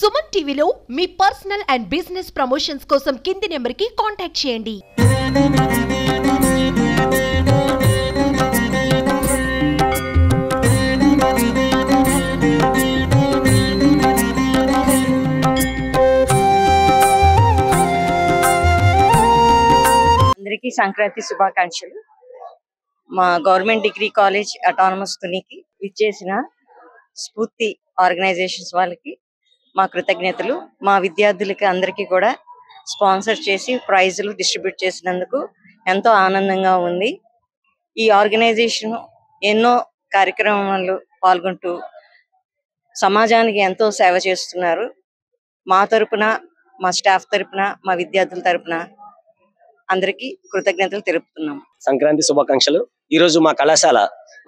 సుమన్ టీవీలో మీ personal and business promotions కోసం కింది నెంబర్కి కాంటాక్ట్ చేయండి. అందరికీ సంక్రాంతి శుభాకాంక్షలు. మా గవర్నమెంట్ డిగ్రీ కాలేజ్ అటానమస్ తునికి ఇచ్చేసిన స్ఫూర్తి ఆర్గనైజేషన్స్ వాళ్ళకి మా కృతజ్ఞతలు. మా విద్యార్థులకి అందరికీ కూడా స్పాన్సర్ చేసి ప్రైజులు డిస్ట్రిబ్యూట్ చేసినందుకు ఎంతో ఆనందంగా ఉంది. ఈ ఆర్గనైజేషన్ ఎన్నో కార్యక్రమాల్లో పాల్గొంటూ సమాజానికి ఎంతో సేవ చేస్తున్నారు. మా తరపున, మా స్టాఫ్ తరపున, మా విద్యార్థుల తరపున అందరికీ కృతజ్ఞతలు తెలుపుతున్నాం. సంక్రాంతి శుభాకాంక్షలు. ఈ రోజు మా కళాశాల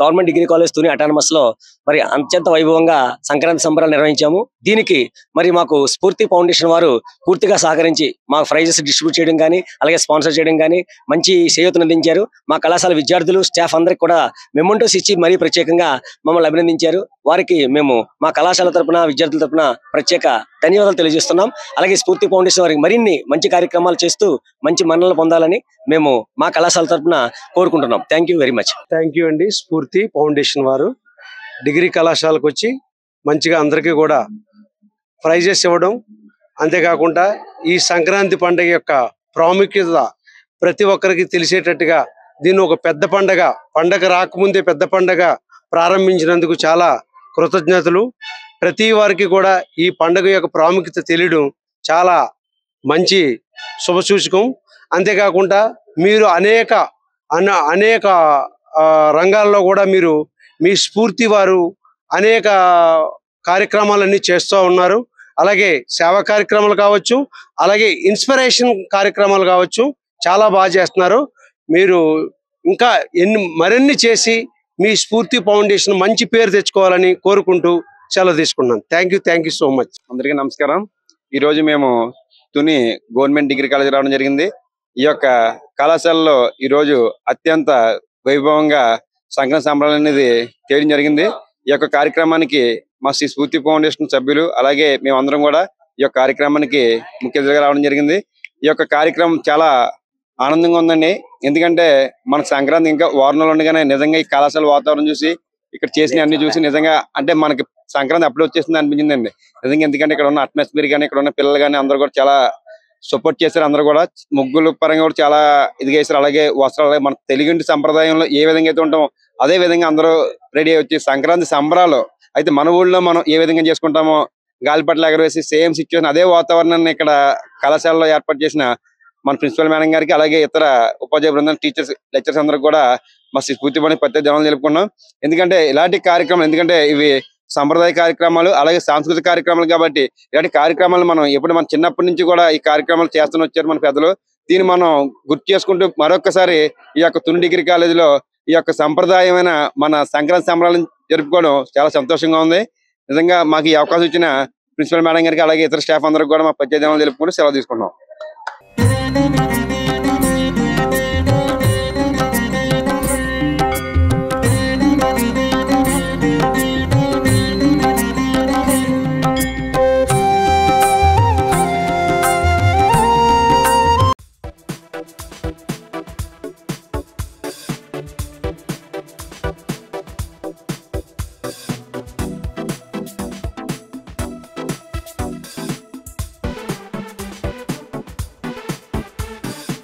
government degree college Tuni autonomous లో మరి అత్యంత వైభవంగా సంక్రాంతి సంబరాలు నిర్వహించాము. దీనికి మరి మాకు స్ఫూర్తి ఫౌండేషన్ వారు పూర్తిగా సహకరించి మాకు ప్రైజెస్ డిస్ట్రిబ్యూట్ చేయడం కానీ, అలాగే స్పాన్సర్ చేయడం కానీ మంచి చేయూతను అందించారు. మా కళాశాల విద్యార్థులు, స్టాఫ్ అందరికి కూడా మెమోంటోస్ ఇచ్చి మరీ ప్రత్యేకంగా మమ్మల్ని అభినందించారు. వారికి మేము మా కళాశాల తరపున, విద్యార్థుల తరపున ప్రత్యేక ధన్యవాదాలు తెలియజేస్తున్నాం. అలాగే స్ఫూర్తి ఫౌండేషన్ వారికి మరిన్ని మంచి కార్యక్రమాలు చేస్తూ మంచి మన్ననలు పొందాలని మేము మా కళాశాల తరపున కోరుకుంటున్నాం. Thank you very much. Thank you అండి. స్ఫూర్తి ఫౌండేషన్ వారు డిగ్రీ కళాశాలకు వచ్చి మంచిగా అందరికీ కూడా ప్రైజెస్ ఇవ్వడం, అంతేకాకుండా ఈ సంక్రాంతి పండుగ యొక్క ప్రాముఖ్యత ప్రతి ఒక్కరికి తెలిసేటట్టుగా దీన్ని ఒక పెద్ద పండగ రాకముందే పెద్ద పండగ ప్రారంభించినందుకు చాలా కృతజ్ఞతలు. ప్రతి వారికి కూడా ఈ పండుగ యొక్క ప్రాముఖ్యత తెలియడం చాలా మంచి శుభసూచకం. అంతేకాకుండా మీరు అనేక రంగాల్లో కూడా మీరు మీ స్ఫూర్తి వారు అనేక కార్యక్రమాలన్నీ చేస్తూ ఉన్నారు. అలాగే సేవా కార్యక్రమాలు కావచ్చు, అలాగే ఇన్స్పిరేషన్ కార్యక్రమాలు కావచ్చు, చాలా బాగా చేస్తున్నారు. మీరు ఇంకా మరిన్ని చేసి మీ స్ఫూర్తి ఫౌండేషన్ మంచి పేరు తెచ్చుకోవాలని కోరుకుంటూ సెలవు తీసుకున్నాను. Thank you so much. అందరికీ నమస్కారం. ఈరోజు మేము తుని గవర్నమెంట్ డిగ్రీ కాలేజ్ రావడం జరిగింది. ఈ యొక్క కళాశాలలో ఈరోజు అత్యంత వైభవంగా సంక్రాంతి సంబరాలు అనేది చేయడం జరిగింది. ఈ యొక్క కార్యక్రమానికి మా శ్రీ స్ఫూర్తి ఫౌండేషన్ సభ్యులు, అలాగే మేమందరం కూడా ఈ యొక్క కార్యక్రమానికి ముఖ్య అతిథిగా రావడం జరిగింది. ఈ యొక్క కార్యక్రమం చాలా ఆనందంగా ఉందండి. ఎందుకంటే మనకు సంక్రాంతి ఇంకా వారం రోజులు ఉండగానే నిజంగా ఈ కళాశాల వాతావరణం చూసి, ఇక్కడ చేసిన అన్ని చూసి నిజంగా అంటే మనకి సంక్రాంతి అప్పుడే వచ్చేసింది అనిపించిందండి నిజంగా. ఎందుకంటే ఇక్కడ ఉన్న అట్మాస్ఫియర్ కానీ, ఇక్కడ ఉన్న పిల్లలు కానీ అందరూ కూడా చాలా సపోర్ట్ చేశారు. అందరూ కూడా ముగ్గుల పరంగా కూడా చాలా ఇదిగా వేశారు. అలాగే వస్త్రాలు, అలాగే మన తెలుగు సంప్రదాయంలో ఏ విధంగా అయితే ఉంటామో అదే విధంగా అందరూ రెడీ అయ్యి వచ్చి సంక్రాంతి సంబరాలు అయితే మన ఊళ్ళో మనం ఏ విధంగా చేసుకుంటామో గాలిపట్ల ఎగరవేసి సేమ్ సిచ్యువేషన్ అదే వాతావరణాన్ని ఇక్కడ కళాశాలలో ఏర్పాటు చేసిన మన ప్రిన్సిపల్ మేడం గారికి, అలాగే ఇతర ఉపాధ్యాయ బృందం, టీచర్స్, లెక్చర్స్ అందరూ కూడా మా స్ఫూర్తి పని ప్రత్యేక ధన్యవాదాలు తెలుపుకున్నాం. ఎందుకంటే ఇలాంటి కార్యక్రమాలు, ఎందుకంటే ఇవి సంప్రదాయ కార్యక్రమాలు అలాగే సాంస్కృతిక కార్యక్రమాలు కాబట్టి ఇలాంటి కార్యక్రమాలు మనం ఎప్పుడు మన చిన్నప్పటి నుంచి కూడా ఈ కార్యక్రమాలు చేస్తూనే వచ్చారు మన పెద్దలు. దీన్ని మనం గుర్తు చేసుకుంటూ మరొకసారి ఈ యొక్క తుని డిగ్రీ కాలేజీలో ఈ యొక్క సంప్రదాయమైన మన సంక్రాంతి సంబరాలను జరుపుకోవడం చాలా సంతోషంగా ఉంది. నిజంగా మాకు ఈ అవకాశం ఇచ్చిన ప్రిన్సిపల్ మేడం గారికి, అలాగే ఇతర స్టాఫ్ అందరికి కూడా మా ప్రత్యేక ధన్యవాదాలు తెలుపుకుంటూ సెలవు తీసుకుంటున్నాం.